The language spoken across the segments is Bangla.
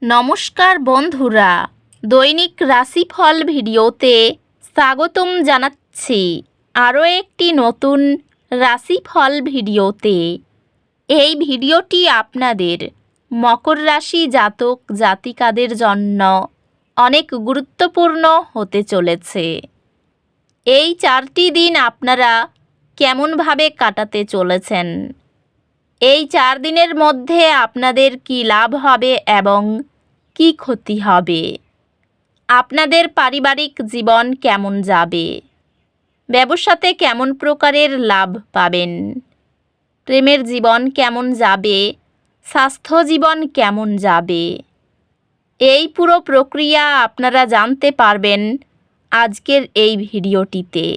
নমস্কার বন্ধুরা, দৈনিক রাশিফল ভিডিওতে স্বাগতম জানাচ্ছি আরও একটি নতুন রাশিফল ভিডিওতে। এই ভিডিওটি আপনাদের মকর রাশি জাতক জাতিকাদের জন্য অনেক গুরুত্বপূর্ণ হতে চলেছে। এই 4টি দিন আপনারা কেমনভাবে কাটাতে চলেছেন, এই 4 দিনের মধ্যে আপনাদের কি লাভ হবে এবং কি ক্ষতি হবে, আপনাদের পারিবারিক জীবন কেমন যাবে, ব্যবসাতে কেমন প্রকারের লাভ পাবেন, প্রেমের জীবন কেমন যাবে, স্বাস্থ্য জীবন কেমন যাবে, এই পুরো প্রক্রিয়া আপনারা জানতে পারবেন আজকের এই ভিডিওটিতে।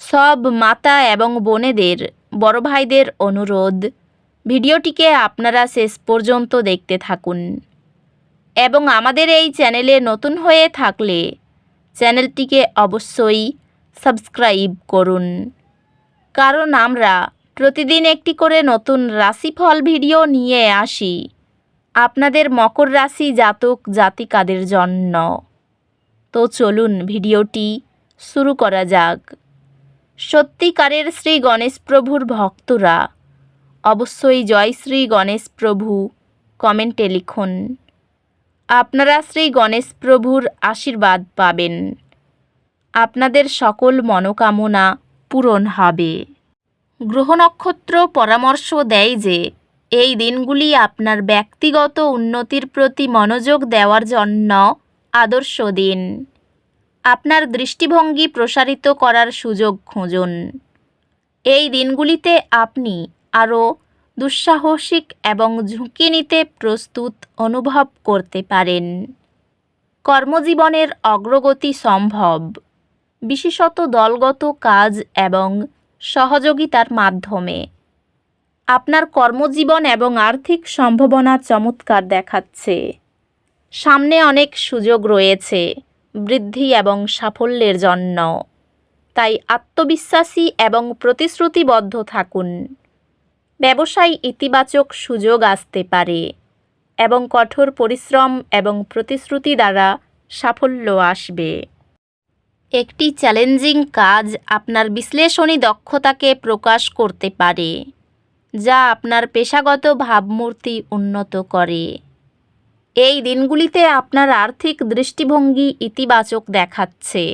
সব মাতা এবং বোনেদের, বড় ভাইদের অনুরোধ, ভিডিওটিকে আপনারা শেষ পর্যন্ত দেখতে থাকুন এবং আমাদের এই চ্যানেলে নতুন হয়ে থাকলে চ্যানেলটিকে অবশ্যই সাবস্ক্রাইব করুন, কারণ আমরা প্রতিদিন একটি করে নতুন রাশিফল ভিডিও নিয়ে আসি আপনাদের মকর রাশি জাতক জাতিকাদের জন্য। তো চলুন ভিডিওটি শুরু করা যাক। সত্যিকারের শ্রী গণেশ প্রভুর ভক্তরা অবশ্যই জয় শ্রী গণেশ প্রভু কমেন্টে লিখুন। আপনারা শ্রী গণেশ প্রভুর আশীর্বাদ পাবেন, আপনাদের সকল মনোকামনা পূরণ হবে। গ্রহ নক্ষত্র পরামর্শ দেয় যে এই দিনগুলি আপনার ব্যক্তিগত উন্নতির প্রতি মনোযোগ দেওয়ার জন্য আদর্শ দিন। আপনার দৃষ্টিভঙ্গি প্রসারিত করার সুযোগ খুঁজুন। এই দিনগুলিতে আপনি আরও দুঃসাহসিক এবং ঝুঁকি নিতে প্রস্তুত অনুভব করতে পারেন। কর্মজীবনের অগ্রগতি সম্ভব, বিশেষত দলগত কাজ এবং সহযোগিতার মাধ্যমে। আপনার কর্মজীবন এবং আর্থিক সম্ভাবনা চমৎকার দেখাচ্ছে। সামনে অনেক সুযোগ রয়েছে বৃদ্ধি এবং সাফল্যের জন্য, তাই আত্মবিশ্বাসী এবং প্রতিশ্রুতিবদ্ধ থাকুন। ব্যবসায় ইতিবাচক সুযোগ আসতে পারে এবং কঠোর পরিশ্রম এবং প্রতিশ্রুতি দ্বারা সাফল্য আসবে। একটি চ্যালেঞ্জিং কাজ আপনার বিশ্লেষণী দক্ষতাকে প্রকাশ করতে পারে, যা আপনার পেশাগত ভাবমূর্তি উন্নত করে। এই দিনগুলিতে আপনার আর্থিক দৃষ্টিভঙ্গি ইতিবাচক দেখাচ্ছে।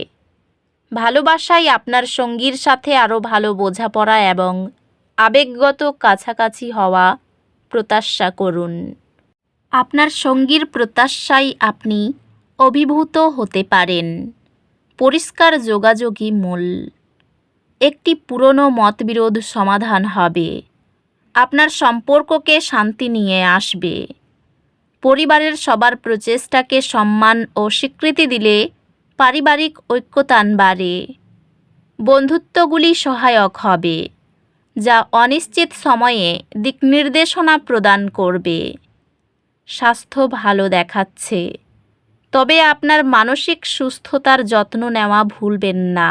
ভালোবাসায় আপনার সঙ্গীর সাথে আরও ভালো বোঝাপড়া এবং আবেগগত কাছাকাছি হওয়া প্রত্যাশা করুন। আপনার সঙ্গীর প্রত্যাশায় আপনি অভিভূত হতে পারেন। পরিষ্কার যোগাযোগই মূল। একটি পুরনো মতবিরোধ সমাধান হবে, আপনার সম্পর্ককে শান্তি নিয়ে আসবে। পরিবারের সবার প্রচেষ্টাকে সম্মান ও স্বীকৃতি দিলে পারিবারিক ঐক্যতান বাড়ে। বন্ধুত্বগুলি সহায়ক হবে, যা অনিশ্চিত সময়ে দিকনির্দেশনা প্রদান করবে। স্বাস্থ্য ভালো দেখাচ্ছে, তবে আপনার মানসিক সুস্থতার যত্ন নেওয়া ভুলবেন না।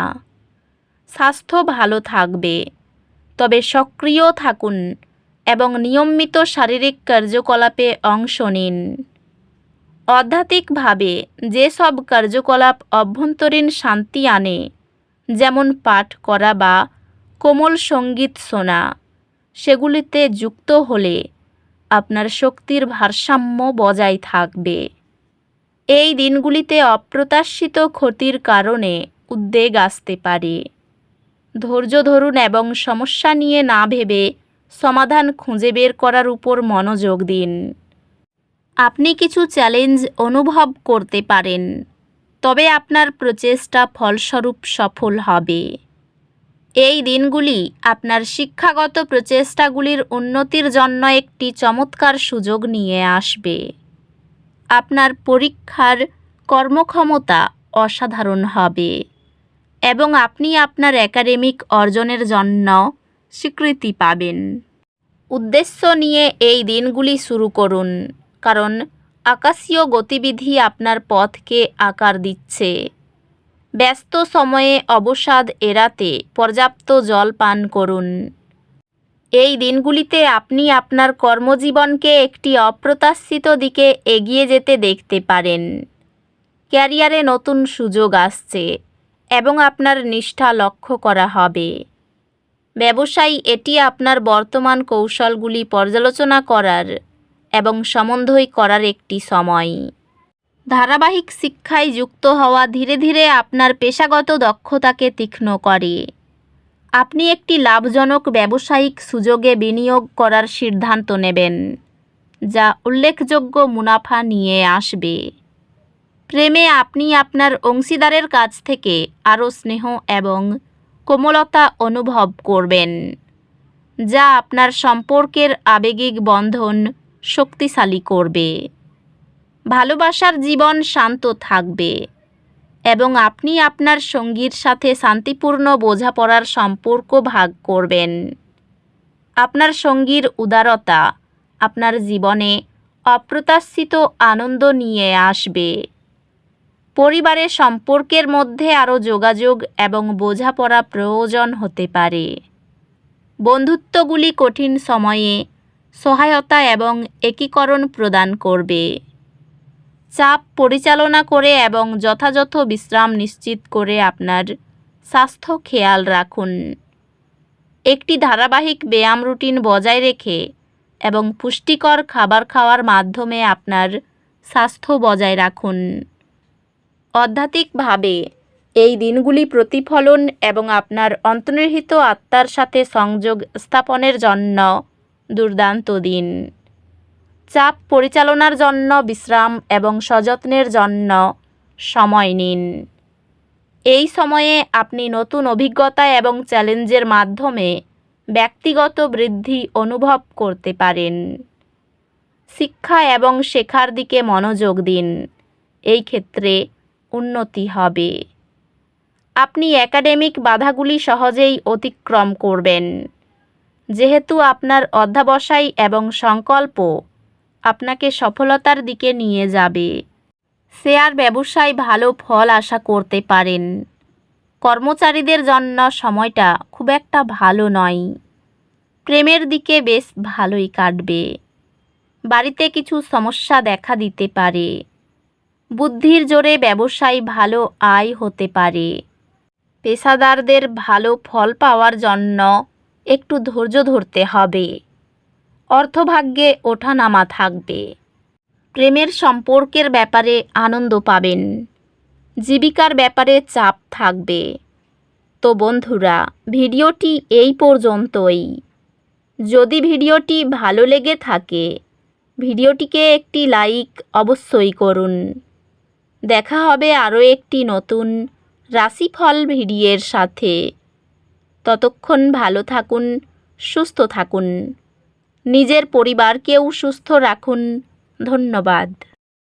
স্বাস্থ্য ভালো থাকবে, তবে সক্রিয় থাকুন এবং নিয়মিত শারীরিক কার্যকলাপে অংশ নিন। আধ্যাত্মিকভাবে যেসব কার্যকলাপ অভ্যন্তরীণ শান্তি আনে, যেমন পাঠ করা বা কোমল সঙ্গীত শোনা, সেগুলিতে যুক্ত হলে আপনার শক্তির ভারসাম্য বজায় থাকবে। এই দিনগুলিতে অপ্রত্যাশিত ক্ষতির কারণে উদ্বেগ আসতে পারে। ধৈর্য ধরুন এবং সমস্যা নিয়ে না ভেবে সমাধান খুঁজে বের করার উপর মনোযোগ দিন। আপনি কিছু চ্যালেঞ্জ অনুভব করতে পারেন, তবে আপনার প্রচেষ্টা ফলস্বরূপ সফল হবে। এই দিনগুলি আপনার শিক্ষাগত প্রচেষ্টাগুলির উন্নতির জন্য একটি চমৎকার সুযোগ নিয়ে আসবে। আপনার পরীক্ষার কর্মক্ষমতা অসাধারণ হবে এবং আপনি আপনার একাডেমিক অর্জনের জন্য স্বীকৃতি পাবেন। উদ্দেশ্য নিয়ে এই দিনগুলি শুরু করুন, কারণ আকাশীয় গতিবিধি আপনার পথকে আকার দিচ্ছে। ব্যস্ত সময়ে অবসাদ এড়াতে পর্যাপ্ত জল পান করুন। এই দিনগুলিতে আপনি আপনার কর্মজীবনকে একটি অপ্রত্যাশিত দিকে এগিয়ে যেতে দেখতে পারেন। ক্যারিয়ারে নতুন সুযোগ আসছে এবং আপনার নিষ্ঠা লক্ষ্য করা হবে। ব্যবসায়ী, এটি আপনার বর্তমান কৌশলগুলি পর্যালোচনা করার এবং সমন্বয় করার একটি সময়। ধারাবাহিক শিক্ষায় যুক্ত হওয়া ধীরে ধীরে আপনার পেশাগত দক্ষতাকে তীক্ষ্ণ করে। আপনি একটি লাভজনক ব্যবসায়িক সুযোগে বিনিয়োগ করার সিদ্ধান্ত নেবেন, যা উল্লেখযোগ্য মুনাফা নিয়ে আসবে। প্রেমে আপনি আপনার অংশীদারের কাছ থেকে আরও স্নেহ এবং কোমলতা অনুভব করবেন, যা আপনার সম্পর্কের আবেগিক বন্ধন শক্তিশালী করবে। ভালোবাসার জীবন শান্ত থাকবে এবং আপনি আপনার সঙ্গীর সাথে শান্তিপূর্ণ বোঝাপড়ার সম্পর্ক ভাগ করবেন। আপনার সঙ্গীর উদারতা আপনার জীবনে অপ্রত্যাশিত আনন্দ নিয়ে আসবে। পরিবারের সম্পর্কের মধ্যে আরও যোগাযোগ এবং বোঝাপড়া প্রয়োজন হতে পারে। বন্ধুত্বগুলি কঠিন সময়ে সহায়তা এবং একীকরণ প্রদান করবে। চাপ পরিচালনা করে এবং যথাযথ বিশ্রাম নিশ্চিত করে আপনার স্বাস্থ্য খেয়াল রাখুন। একটি ধারাবাহিক ব্যায়াম রুটিন বজায় রেখে এবং পুষ্টিকর খাবার খাওয়ার মাধ্যমে আপনার স্বাস্থ্য বজায় রাখুন। আধ্যাত্মিকভাবে এই দিনগুলি প্রতিফলন এবং আপনার অন্তর্নিহিত আত্মার সাথে সংযোগ স্থাপনের জন্য দুর্দান্ত দিন। চাপ পরিচালনার জন্য বিশ্রাম এবং সযত্নের জন্য সময় নিন। এই সময়ে আপনি নতুন অভিজ্ঞতা এবং চ্যালেঞ্জের মাধ্যমে ব্যক্তিগত বৃদ্ধি অনুভব করতে পারেন। শিক্ষা এবং শেখার দিকে মনোযোগ দিন, এই ক্ষেত্রে উন্নতি হবে। আপনি একাডেমিক বাধাগুলি সহজেই অতিক্রম করবেন, যেহেতু আপনার অধ্যবসায় এবং সংকল্প আপনাকে সফলতার দিকে নিয়ে যাবে। শেয়ার ব্যবসায় ভালো ফল আশা করতে পারেন। কর্মচারীদের জন্য সময়টা খুব একটা ভালো নয়। প্রেমের দিকে বেশ ভালোই কাটবে। বাড়িতে কিছু সমস্যা দেখা দিতে পারে। বুদ্ধির জোরে ব্যবসায় ভালো আয় হতে পারে। পেশাদারদের ভালো ফল পাওয়ার জন্য একটু ধৈর্য ধরতে হবে। অর্থভাগ্যে ওঠানামা থাকবে। প্রেমের সম্পর্কের ব্যাপারে আনন্দ পাবেন। জীবিকার ব্যাপারে চাপ থাকবে। তো বন্ধুরা, ভিডিওটি এই পর্যন্তই। যদি ভিডিওটি ভালো লেগে থাকে, ভিডিওটিকে একটি লাইক অবশ্যই করুন। দেখা হবে আরও একটি নতুন রাশিফল ভিডিওর সাথে। ততক্ষণ ভালো থাকুন, সুস্থ থাকুন। নিজের পরিবারকেও সুস্থ রাখুন। ধন্যবাদ।